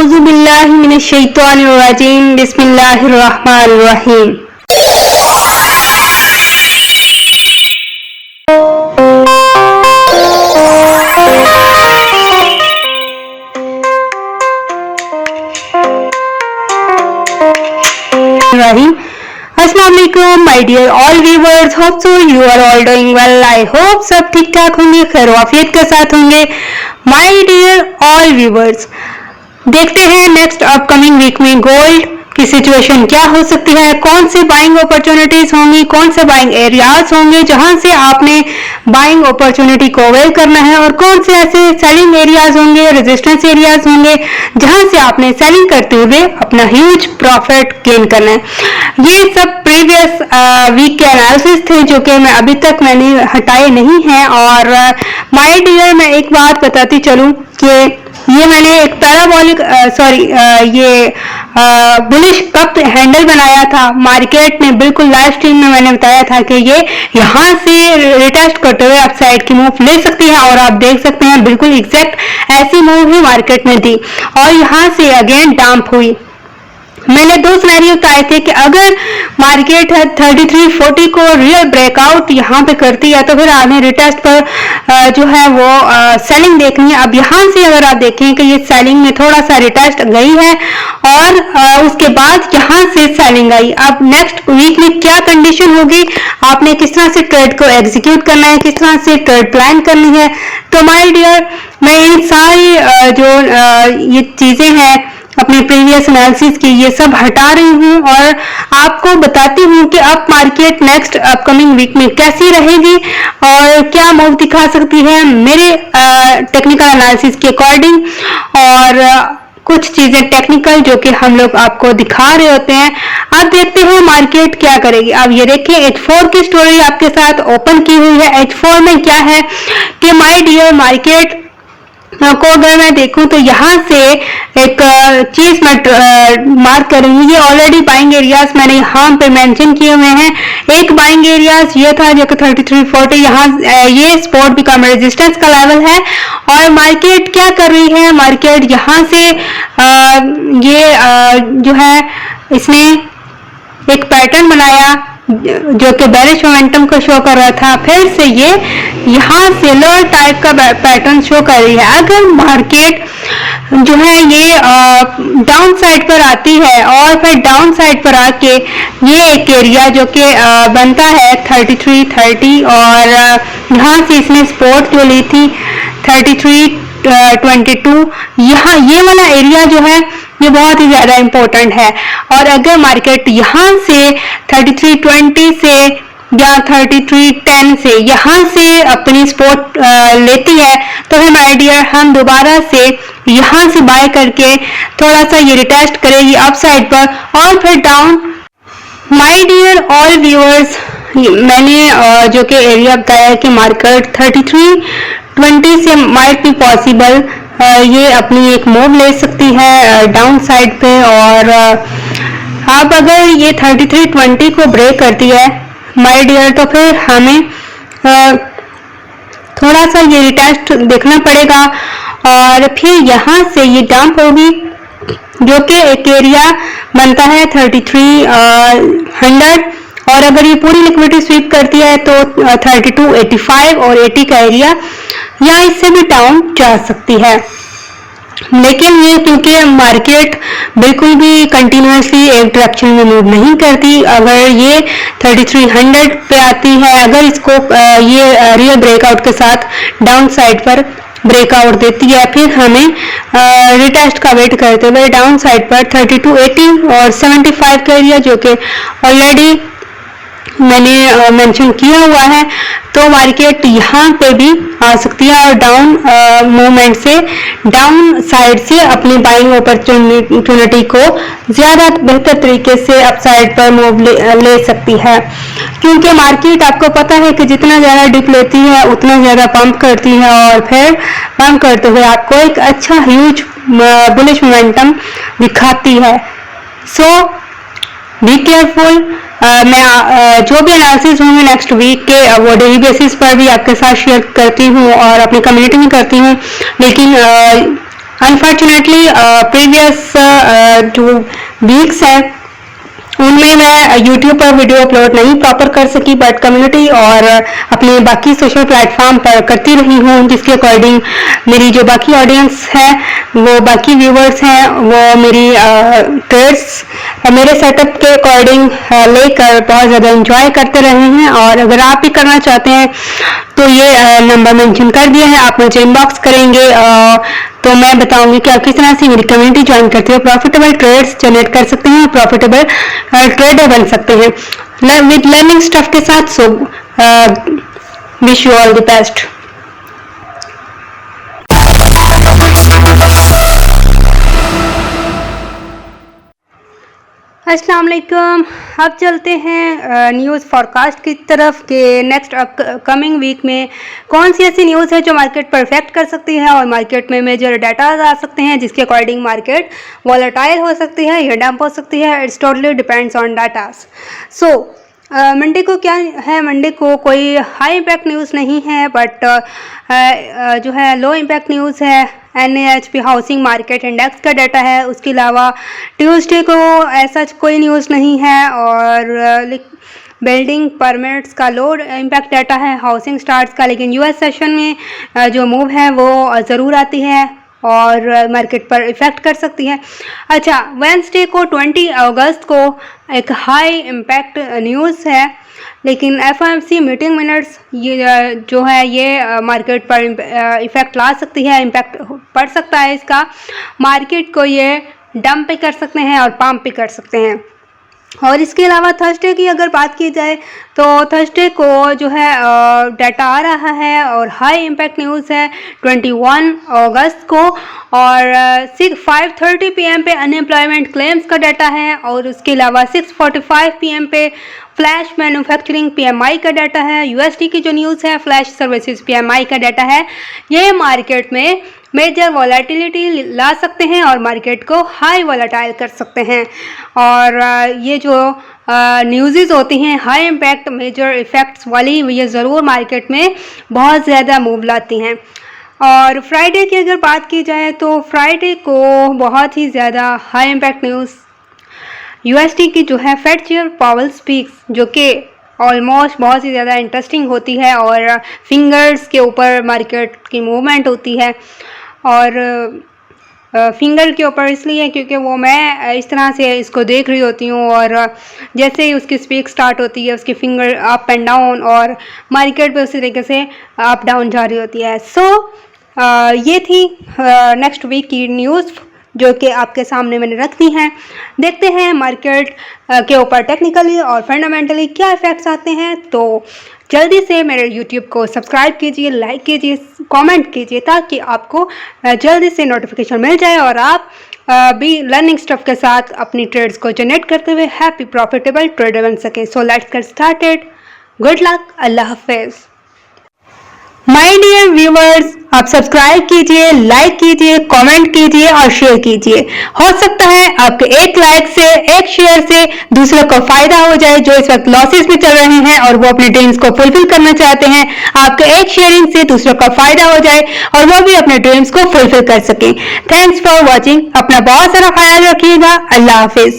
औज़ु बिल्लाहि मिनश शैतानिर रजीम बिस्मिल्लाहिर रहमानिर रहीम। अस्सलाम वालेकुम my dear all viewers, hope so you are all doing well. I hope सब ठीक ठाक होंगे, खैर वाफियत के साथ होंगे। माय डियर ऑल व्यूअर्स, देखते हैं नेक्स्ट अपकमिंग वीक में गोल्ड की सिचुएशन क्या हो सकती है, कौन से बाइंग अपॉर्चुनिटीज होंगी, कौन से बाइंग एरियाज होंगे जहां से आपने बाइंग अपॉर्चुनिटी को अवेल करना है, और कौन से ऐसे सेलिंग एरियाज होंगे, रेजिस्टेंस एरियाज होंगे जहां से आपने सेलिंग करते हुए अपना ह्यूज प्रॉफिट गेन करना है। ये सब प्रीवियस वीक के एनालिसिस थे जो कि मैं अभी तक मैंने हटाए नहीं हैं। और माय डियर, मैं एक बात बताती चलूं कि ये मैंने एक पैराबोलिक बुलिश कप हैंडल बनाया था मार्केट में, बिल्कुल लाइव स्ट्रीम में मैंने बताया था कि ये यहाँ से रिटेस्ट करते हुए आप साइड की मूव ले सकती हैं, और आप देख सकते हैं बिल्कुल एग्जैक्ट ऐसी मूव ही मार्केट में दी और यहाँ से अगेन डंप हुई। मैंने दो सिनेरियो बताए थे कि अगर मार्केट 3340 को रियल ब्रेकआउट यहाँ पे करती है तो फिर आपने रिटेस्ट पर जो है वो सेलिंग देखनी है। अब यहाँ से अगर आप देखें कि ये सेलिंग में थोड़ा सा रिटेस्ट गई है और उसके बाद यहाँ से सेलिंग आई। अब नेक्स्ट वीक में क्या कंडीशन होगी, आपने किस तरह से ट्रेड को एग्जीक्यूट करना है, किस तरह से ट्रेड प्लान करनी है। तो माय डियर, मैं इन सारी ये चीजें हैं अपने प्रीवियस एनालिसिस की, ये सब हटा रही हूँ और आपको बताती हूँ कि अब मार्केट नेक्स्ट अपकमिंग वीक में कैसी रहेगी और क्या मूव दिखा सकती है मेरे टेक्निकल एनालिसिस के अकॉर्डिंग, और कुछ चीजें टेक्निकल जो कि हम लोग आपको दिखा रहे होते हैं। अब देखते हैं मार्केट क्या करेगी। अब ये देखिए H4 की स्टोरी आपके साथ ओपन की हुई है। H4 में क्या है कि माय डियर, मार्केट को अगर मैं देखूं तो यहाँ से एक चीज मैं मार्क करूंगी। ये ऑलरेडी बाइंग एरियाज मैंने यहाँ पे मेंशन किए हुए हैं। एक बाइंग एरियाज ये था जो कि 3340, यहाँ ये सपोर्ट बिकम रेजिस्टेंस का लेवल है। और मार्केट क्या कर रही है, मार्केट यहाँ से जो है इसने एक पैटर्न बनाया जो कि बेरिश मोमेंटम को शो कर रहा था, फिर से ये यहाँ से लोअर टाइप का पैटर्न शो कर रही है। अगर मार्केट जो है ये डाउन साइड पर आती है और फिर डाउन साइड पर आके ये एक एरिया जो कि बनता है 3330, और यहाँ से इसने सपोर्ट जो ली थी 3322, यहाँ ये वाला एरिया जो है ये बहुत ही ज्यादा इंपॉर्टेंट है। और अगर मार्केट यहाँ से 3320 से या 3310 से यहाँ से अपनी सपोर्ट लेती है तो फिर माय डियर हम दोबारा से यहाँ से बाय करके थोड़ा सा ये रिटेस्ट करेगी अप साइड पर और फिर down. My dear all viewers, मैंने जो कि एरिया बताया कि मार्केट 3320 से माइट बी पॉसिबल ये अपनी एक मूव ले सकती है डाउन साइड पे, और आप अगर ये 3320 को ब्रेक करती है माय डियर तो फिर हमें थोड़ा सा ये रिटेस्ट देखना पड़ेगा और फिर यहाँ से ये डंप होगी जो कि एक एरिया बनता है 3300, और अगर ये पूरी लिक्विडिटी स्वीप करती है तो 3285 और 80 का एरिया या इससे भी डाउन जा सकती है। लेकिन ये क्योंकि मार्केट बिल्कुल भी कंटिन्यूसली एक डायरेक्शन में मूव नहीं करती, अगर ये 3300 पे आती है, अगर इसको ये रियल ब्रेकआउट के साथ डाउन साइड पर ब्रेकआउट देती है, फिर हमें रिटेस्ट का वेट करते हुए डाउन साइड पर 3280 और 75 का एरिया जो कि ऑलरेडी मैंने मेंशन किया हुआ है, तो मार्केट यहाँ पे भी आ सकती है और डाउन मूवमेंट से डाउन साइड से अपनी बाइंग अपॉर्चुनिटी को ज्यादा बेहतर तरीके से अप साइड पर मूव ले सकती है। क्योंकि मार्केट आपको पता है कि जितना ज्यादा डिप लेती है उतना ज्यादा पंप करती है और फिर पंप करते हुए आपको एक अच्छा ह्यूज बुलिश मोमेंटम दिखाती है। सो बी केयरफुल। मैं जो भी एनालिसिस होंगे नेक्स्ट वीक के वो डेली बेसिस पर भी आपके साथ शेयर करती हूँ और अपनी कम्युनिटी में करती हूँ, लेकिन अनफॉर्चुनेटली प्रीवियस जो वीक्स है उनमें मैं YouTube पर वीडियो अपलोड नहीं प्रॉपर कर सकी, बट कम्युनिटी और अपने बाकी सोशल प्लेटफॉर्म पर करती रही हूँ, जिसके अकॉर्डिंग मेरी जो बाकी ऑडियंस है, वो बाकी व्यूवर्स हैं, वो मेरी ट्रेड्स मेरे सेटअप के अकॉर्डिंग लेकर बहुत ज़्यादा एंजॉय करते रहे हैं। और अगर आप भी करना चाहते हैं तो ये नंबर मेंशन कर दिया है, आप मुझे इनबॉक्स करेंगे तो मैं बताऊंगी कि आप किस तरह से मेरी कम्युनिटी ज्वाइन करते हो, प्रॉफिटेबल ट्रेड्स जनरेट कर सकते हैं, प्रॉफिटेबल ट्रेडर बन सकते हैं विद लर्निंग स्टफ के साथ। So wish you all the best. अस्सलाम वालेकुम। अब चलते हैं न्यूज़ फॉरकास्ट की तरफ कि नेक्स्ट कमिंग वीक में कौन सी ऐसी न्यूज़ है जो मार्केट पर इफेक्ट कर सकती है और मार्केट में मेजर डाटा आ सकते हैं जिसके अकॉर्डिंग मार्केट वॉलेटाइल हो सकती है या डंप हो सकती है। It's totally depends on datas. So Monday को क्या है, मंडे को कोई हाई इम्पैक्ट न्यूज़ नहीं है, बट जो है लो इम्पैक्ट न्यूज़ है। NAHB हाउसिंग मार्केट इंडेक्स का डाटा है। उसके अलावा ट्यूसडे को ऐसा कोई न्यूज़ नहीं है और बिल्डिंग परमिट्स का लो इम्पैक्ट डाटा है, हाउसिंग स्टार्ट्स का। लेकिन US सेशन में जो मूव है वो ज़रूर आती है और मार्केट पर इफ़ेक्ट कर सकती है। अच्छा, वेडनेसडे को 20 अगस्त को एक हाई इम्पैक्ट न्यूज़ है, लेकिन FOMC मीटिंग मिनट्स ये जो है ये मार्केट पर इफ़ेक्ट ला सकती है, इम्पैक्ट पड़ सकता है इसका। मार्केट को ये डंप भी कर सकते हैं और पम्प भी कर सकते हैं। और इसके अलावा थर्सडे की अगर बात की जाए तो थर्सडे को जो है डाटा आ रहा है और हाई इम्पैक्ट न्यूज़ है 21 अगस्त को, और 5:30 PM पे अनएम्प्लॉयमेंट क्लेम्स का डाटा है, और उसके अलावा 6:45 PM पे फ्लैश मैन्युफैक्चरिंग PMI का डाटा है। USD की जो न्यूज़ है फ्लैश सर्विसेज PMI का डाटा है। ये मार्केट में मेजर वॉलेटिलिटी ला सकते हैं और मार्केट को हाई वॉलेटाइल कर सकते हैं। और ये जो न्यूज़ होती हैं हाई इम्पैक्ट मेजर इफ़ेक्ट्स वाली, ये ज़रूर मार्केट में बहुत ज़्यादा मूव लाती हैं। और फ्राइडे की अगर बात की जाए तो फ्राइडे को बहुत ही ज़्यादा हाई इम्पैक्ट न्यूज़ USD की जो है फेड चेयर पावेल स्पीक्स, जो कि ऑलमोस्ट बहुत ही ज़्यादा इंटरेस्टिंग होती है और फिंगर्स के ऊपर मार्केट की मूवमेंट होती है। और फिंगर के ऊपर इसलिए क्योंकि वो मैं इस तरह से इसको देख रही होती हूँ और जैसे ही उसकी स्पीक स्टार्ट होती है उसकी फिंगर अप एंड डाउन और मार्केट पे उसी तरीके से अप डाउन जा रही होती है। सो ये थी नेक्स्ट वीक की न्यूज़ जो कि आपके सामने मैंने रख दी हैं। देखते हैं मार्केट के ऊपर टेक्निकली और फंडामेंटली क्या इफ़ेक्ट्स आते हैं। तो जल्दी से मेरे YouTube को सब्सक्राइब कीजिए, लाइक कीजिए, कमेंट कीजिए ताकि आपको जल्दी से नोटिफिकेशन मिल जाए और आप भी लर्निंग स्टफ के साथ अपनी ट्रेड्स को जनरेट करते हुए हैप्पी प्रॉफिटेबल ट्रेडर बन सके। So let's get started. Good luck. अल्लाह हाफिज़। माय डियर व्यूवर्स, आप सब्सक्राइब कीजिए, लाइक कीजिए, कमेंट कीजिए और शेयर कीजिए। हो सकता है आपके एक लाइक से, एक शेयर से दूसरों को फायदा हो जाए जो इस वक्त लॉसेस में चल रहे हैं और वो अपने ड्रीम्स को फुलफिल करना चाहते हैं। आपके एक शेयरिंग से दूसरों का फायदा हो जाए और वो भी अपने ड्रीम्स को फुलफिल कर सकें। Thanks for watching. अपना बहुत सारा ख्याल रखिएगा। अल्लाह हाफिज।